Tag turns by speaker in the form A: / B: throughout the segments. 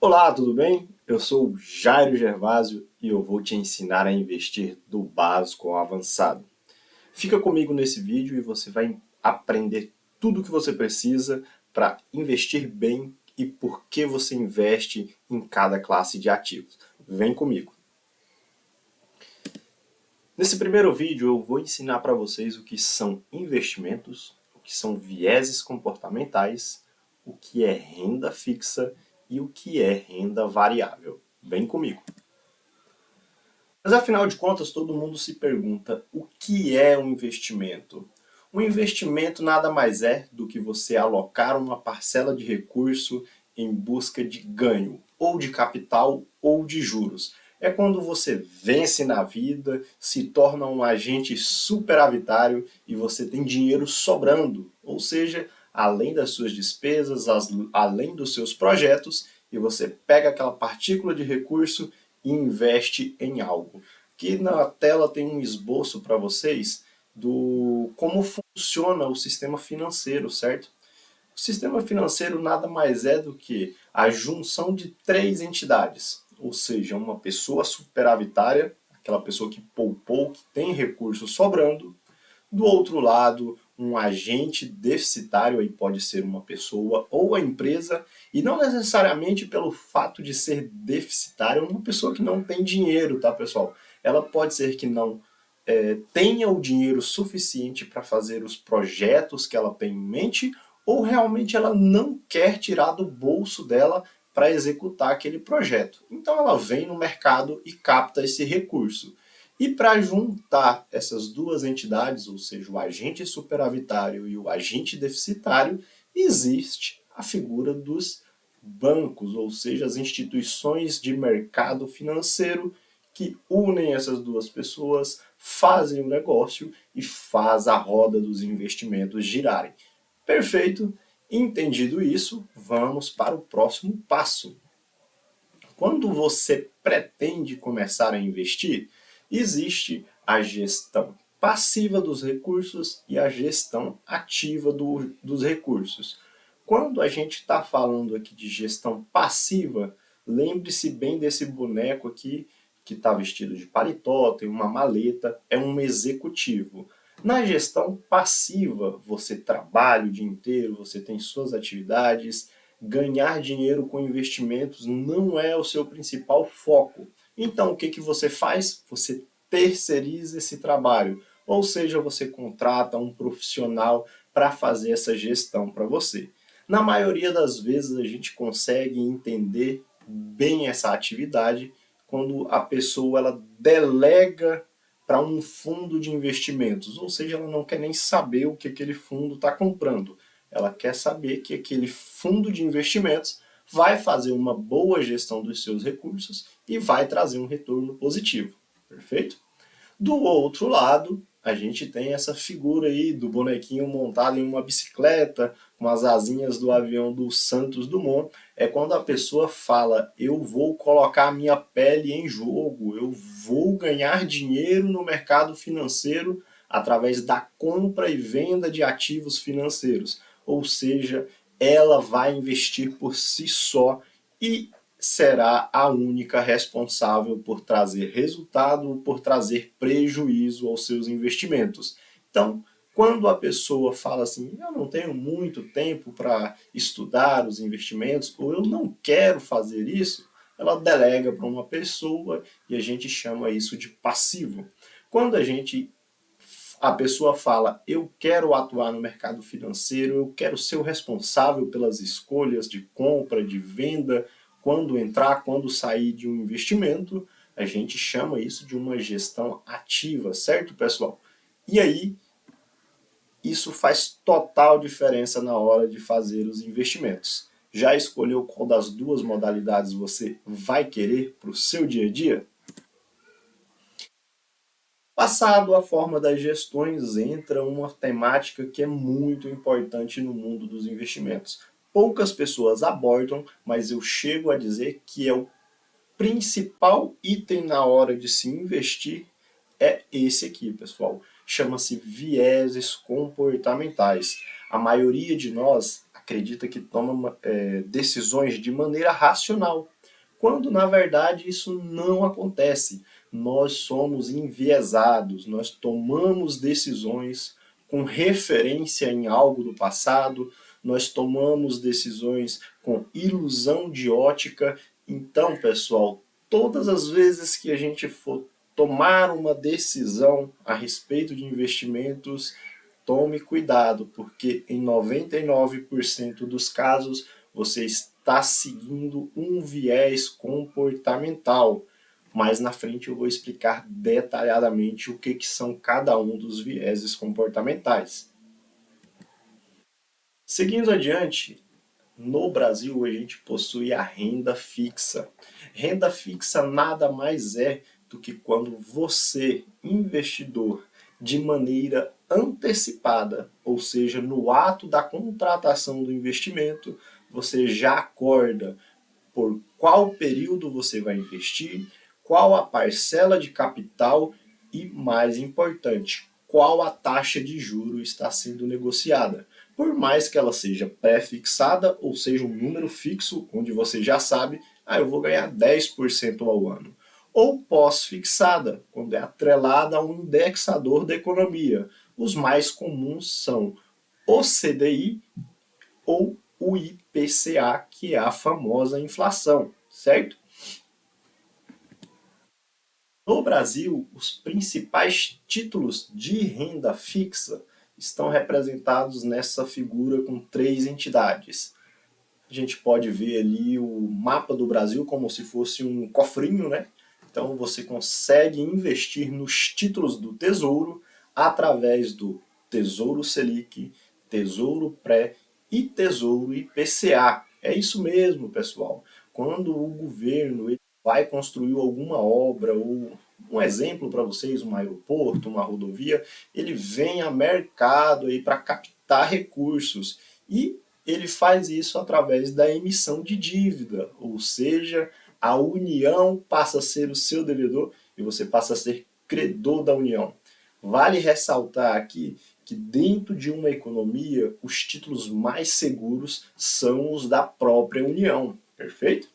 A: Olá, tudo bem? Eu sou o Jairo Gervásio e eu vou te ensinar a investir do básico ao avançado. Fica comigo nesse vídeo e você vai aprender tudo o que você precisa para investir bem e por que você investe em cada classe de ativos. Vem comigo. Nesse primeiro vídeo eu vou ensinar para vocês o que são investimentos, o que são vieses comportamentais, o que é renda fixa e o que é renda variável. Vem comigo. Mas afinal de contas, todo mundo se pergunta o que é um investimento? Um investimento nada mais é do que você alocar uma parcela de recurso em busca de ganho, ou de capital ou de juros. É quando você vence na vida, se torna um agente superavitário e você tem dinheiro sobrando, ou seja, além das suas despesas, além dos seus projetos, e você pega aquela partícula de recurso e investe em algo. Aqui na tela tem um esboço para vocês do como funciona o sistema financeiro, certo? O sistema financeiro nada mais é do que a junção de três entidades, ou seja, uma pessoa superavitária, aquela pessoa que poupou, que tem recursos sobrando, do outro lado, um agente deficitário, aí pode ser uma pessoa ou a empresa, e não necessariamente pelo fato de ser deficitário, uma pessoa que não tem dinheiro, tá, pessoal? Ela pode ser que não tenha o dinheiro suficiente para fazer os projetos que ela tem em mente, ou realmente ela não quer tirar do bolso dela para executar aquele projeto. Então ela vem no mercado e capta esse recurso. E para juntar essas duas entidades, ou seja, o agente superavitário e o agente deficitário, existe a figura dos bancos, ou seja, as instituições de mercado financeiro que unem essas duas pessoas, fazem o negócio e faz a roda dos investimentos girarem. Perfeito? Entendido isso, vamos para o próximo passo. Quando você pretende começar a investir, existe a gestão passiva dos recursos e a gestão ativa dos recursos. Quando a gente está falando aqui de gestão passiva, lembre-se bem desse boneco aqui que está vestido de paletó, tem uma maleta, é um executivo. Na gestão passiva, você trabalha o dia inteiro, você tem suas atividades, ganhar dinheiro com investimentos não é o seu principal foco. Então, o que, que você faz? Você terceiriza esse trabalho, ou seja, você contrata um profissional para fazer essa gestão para você. Na maioria das vezes, a gente consegue entender bem essa atividade quando a pessoa ela delega para um fundo de investimentos, ou seja, ela não quer nem saber o que aquele fundo está comprando. Ela quer saber que aquele fundo de investimentos vai fazer uma boa gestão dos seus recursos e vai trazer um retorno positivo. Perfeito? Do outro lado, a gente tem essa figura aí do bonequinho montado em uma bicicleta, com as asinhas do avião do Santos Dumont. É quando a pessoa fala, eu vou colocar a minha pele em jogo, eu vou ganhar dinheiro no mercado financeiro através da compra e venda de ativos financeiros. Ou seja, ela vai investir por si só e será a única responsável por trazer resultado ou por trazer prejuízo aos seus investimentos. Então, quando a pessoa fala assim, eu não tenho muito tempo para estudar os investimentos, ou eu não quero fazer isso, ela delega para uma pessoa e a gente chama isso de passivo. Quando a pessoa fala, eu quero atuar no mercado financeiro, eu quero ser o responsável pelas escolhas de compra, de venda, quando entrar, quando sair de um investimento, a gente chama isso de uma gestão ativa, certo, pessoal? E aí, isso faz total diferença na hora de fazer os investimentos. Já escolheu qual das duas modalidades você vai querer para o seu dia a dia? Passado a forma das gestões, entra uma temática que é muito importante no mundo dos investimentos. Poucas pessoas abordam, mas eu chego a dizer que é o principal item na hora de se investir é esse aqui, pessoal. Chama-se vieses comportamentais. A maioria de nós acredita que toma decisões de maneira racional, quando na verdade isso não acontece. Nós somos enviesados, nós tomamos decisões com referência em algo do passado, nós tomamos decisões com ilusão de ótica. Então, pessoal, todas as vezes que a gente for tomar uma decisão a respeito de investimentos, tome cuidado, porque em 99% dos casos você está seguindo um viés comportamental. Mais na frente eu vou explicar detalhadamente o que são cada um dos vieses comportamentais. Seguindo adiante, no Brasil a gente possui a renda fixa. Renda fixa nada mais é do que quando você, investidor, de maneira antecipada, ou seja, no ato da contratação do investimento, você já acorda por qual período você vai investir, qual a parcela de capital e, mais importante, qual a taxa de juro está sendo negociada. Por mais que ela seja pré-fixada, ou seja, um número fixo, onde você já sabe, eu vou ganhar 10% ao ano. Ou pós-fixada, quando é atrelada a um indexador da economia. Os mais comuns são o CDI ou o IPCA, que é a famosa inflação, certo? No Brasil, os principais títulos de renda fixa estão representados nessa figura com 3 entidades. A gente pode ver ali o mapa do Brasil como se fosse um cofrinho, né? Então você consegue investir nos títulos do Tesouro através do Tesouro Selic, Tesouro Pré e Tesouro IPCA. É isso mesmo, pessoal. Quando o governo vai construir alguma obra, ou um exemplo para vocês, um aeroporto, uma rodovia, ele vem a mercado para captar recursos e ele faz isso através da emissão de dívida, ou seja, a União passa a ser o seu devedor e você passa a ser credor da União. Vale ressaltar aqui que dentro de uma economia, os títulos mais seguros são os da própria União, perfeito?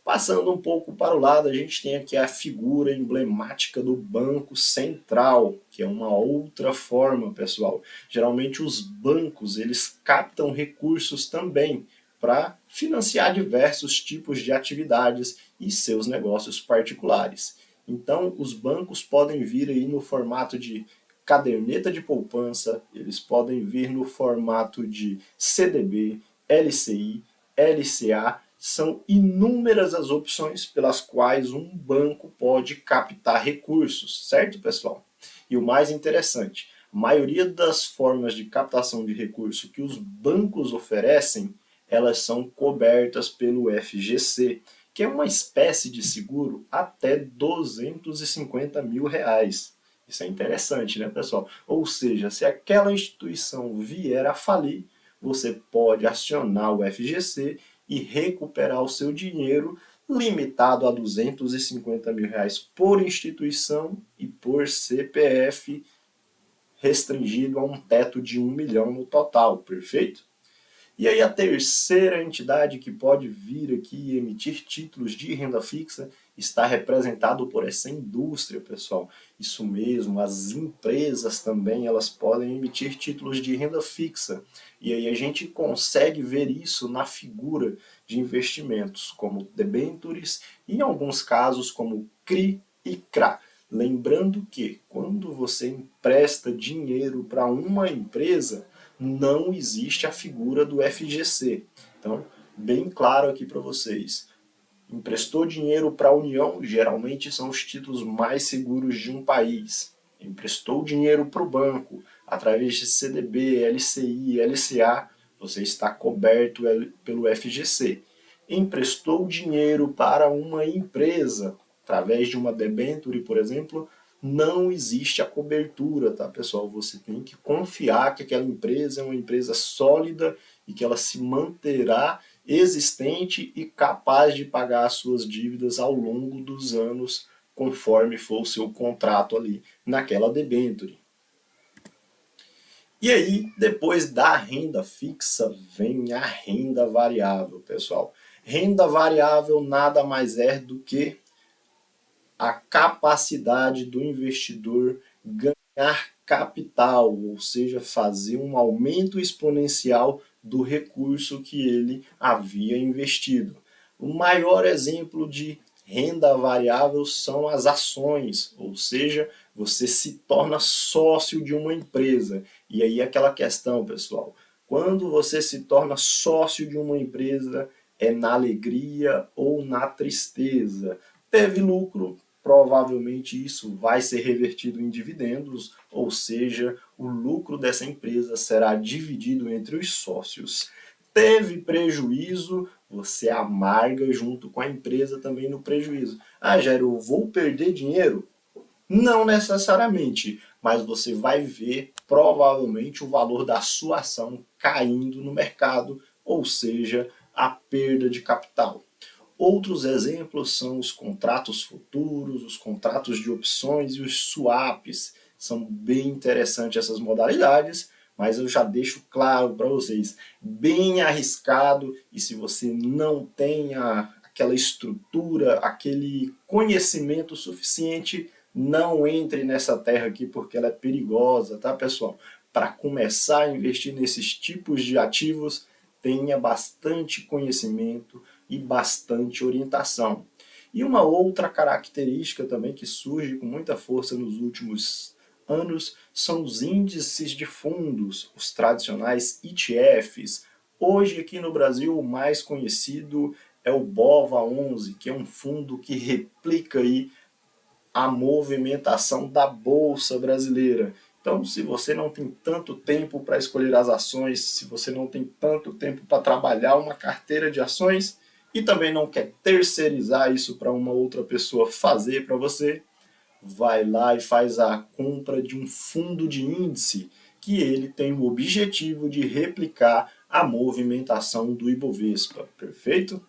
A: Passando um pouco para o lado, a gente tem aqui a figura emblemática do Banco Central, que é uma outra forma, pessoal. Geralmente os bancos, eles captam recursos também para financiar diversos tipos de atividades e seus negócios particulares. Então, os bancos podem vir aí no formato de caderneta de poupança, eles podem vir no formato de CDB, LCI, LCA. São inúmeras as opções pelas quais um banco pode captar recursos, certo, pessoal? E o mais interessante, a maioria das formas de captação de recurso que os bancos oferecem, elas são cobertas pelo FGC, que é uma espécie de seguro até R$ 250 mil. Isso é interessante, né, pessoal? Ou seja, se aquela instituição vier a falir, você pode acionar o FGC e recuperar o seu dinheiro, limitado a R$ 250 mil por instituição e por CPF, restringido a um teto de 1 milhão no total, perfeito? E aí a terceira entidade que pode vir aqui e emitir títulos de renda fixa está representado por essa indústria, pessoal. Isso mesmo, as empresas também, elas podem emitir títulos de renda fixa. E aí a gente consegue ver isso na figura de investimentos, como debentures e em alguns casos como CRI e CRA. Lembrando que quando você empresta dinheiro para uma empresa, não existe a figura do FGC. Então, bem claro aqui para vocês. Emprestou dinheiro para a União, geralmente são os títulos mais seguros de um país. Emprestou dinheiro para o banco, através de CDB, LCI, LCA, você está coberto pelo FGC. Emprestou dinheiro para uma empresa, através de uma debenture, por exemplo, não existe a cobertura, tá, pessoal? Você tem que confiar que aquela empresa é uma empresa sólida e que ela se manterá existente e capaz de pagar as suas dívidas ao longo dos anos, conforme for o seu contrato ali naquela debenture. E aí, depois da renda fixa, vem a renda variável, pessoal. Renda variável nada mais é do que a capacidade do investidor ganhar capital, ou seja, fazer um aumento exponencial do recurso que ele havia investido. O maior exemplo de renda variável são as ações, ou seja, você se torna sócio de uma empresa. E aí aquela questão, pessoal, quando você se torna sócio de uma empresa, é na alegria ou na tristeza. Teve lucro, provavelmente isso vai ser revertido em dividendos, ou seja, o lucro dessa empresa será dividido entre os sócios. Teve prejuízo, você amarga junto com a empresa também no prejuízo. Ah, Jairo, eu vou perder dinheiro? Não necessariamente, mas você vai ver provavelmente o valor da sua ação caindo no mercado, ou seja, a perda de capital. Outros exemplos são os contratos futuros, os contratos de opções e os swaps. São bem interessantes essas modalidades, mas eu já deixo claro para vocês, bem arriscado, e se você não tem aquela estrutura, aquele conhecimento suficiente, não entre nessa terra aqui porque ela é perigosa, tá, pessoal? Para começar a investir nesses tipos de ativos, tenha bastante conhecimento e bastante orientação. E uma outra característica também que surge com muita força nos últimos anos são os índices de fundos, os tradicionais ETFs. Hoje aqui no Brasil o mais conhecido é o BOVA11, que é um fundo que replica aí a movimentação da bolsa brasileira. Então, se você não tem tanto tempo para escolher as ações, se você não tem tanto tempo para trabalhar uma carteira de ações e também não quer terceirizar isso para uma outra pessoa fazer para você, vai lá e faz a compra de um fundo de índice que ele tem o objetivo de replicar a movimentação do Ibovespa. Perfeito?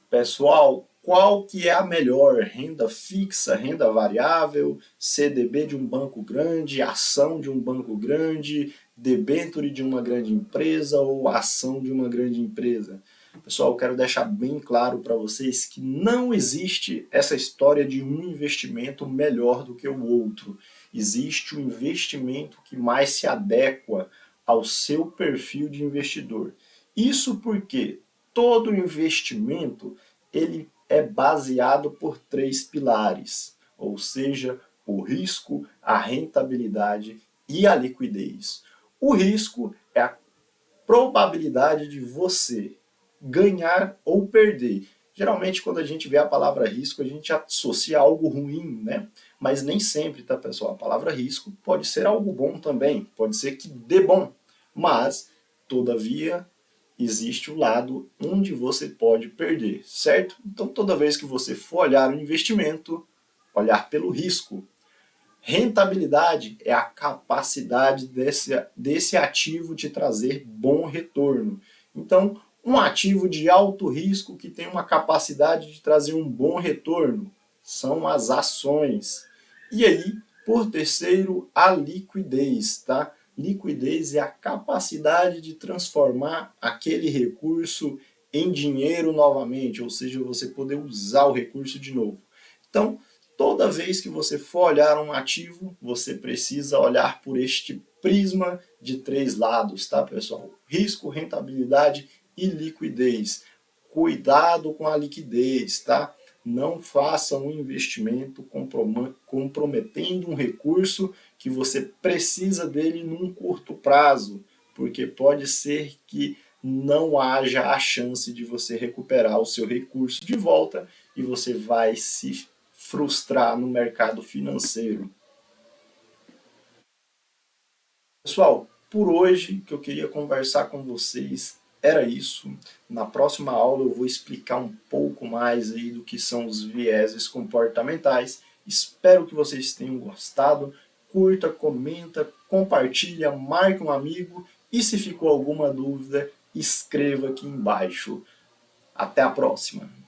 A: Pessoal, qual que é a melhor? Renda fixa, renda variável, CDB de um banco grande, ação de um banco grande, debênture de uma grande empresa ou ação de uma grande empresa? Pessoal, eu quero deixar bem claro para vocês que não existe essa história de um investimento melhor do que o outro. Existe um investimento que mais se adequa ao seu perfil de investidor. Isso porque todo investimento ele é baseado por três pilares, ou seja, o risco, a rentabilidade e a liquidez. O risco é a probabilidade de você ganhar ou perder. Geralmente, quando a gente vê a palavra risco, a gente associa algo ruim, né? Mas nem sempre, tá, pessoal? A palavra risco pode ser algo bom também, pode ser que dê bom, mas, todavia, existe o lado onde você pode perder, certo? Então, toda vez que você for olhar o investimento, olhar pelo risco. Rentabilidade é a capacidade desse ativo te trazer bom retorno. Então, um ativo de alto risco que tem uma capacidade de trazer um bom retorno são as ações. E aí, por terceiro, a liquidez, tá? Liquidez é a capacidade de transformar aquele recurso em dinheiro novamente, ou seja, você poder usar o recurso de novo. Então, toda vez que você for olhar um ativo, você precisa olhar por este prisma de três lados, tá, pessoal? Risco, rentabilidade e liquidez. Cuidado com a liquidez, tá? Não faça um investimento comprometendo um recurso que você precisa dele num curto prazo, porque pode ser que não haja a chance de você recuperar o seu recurso de volta e você vai se frustrar no mercado financeiro. Pessoal, por hoje que eu queria conversar com vocês era isso. Na próxima aula eu vou explicar um pouco mais aí do que são os vieses comportamentais. Espero que vocês tenham gostado. Curta, comenta, compartilha, marque um amigo e se ficou alguma dúvida, escreva aqui embaixo. Até a próxima!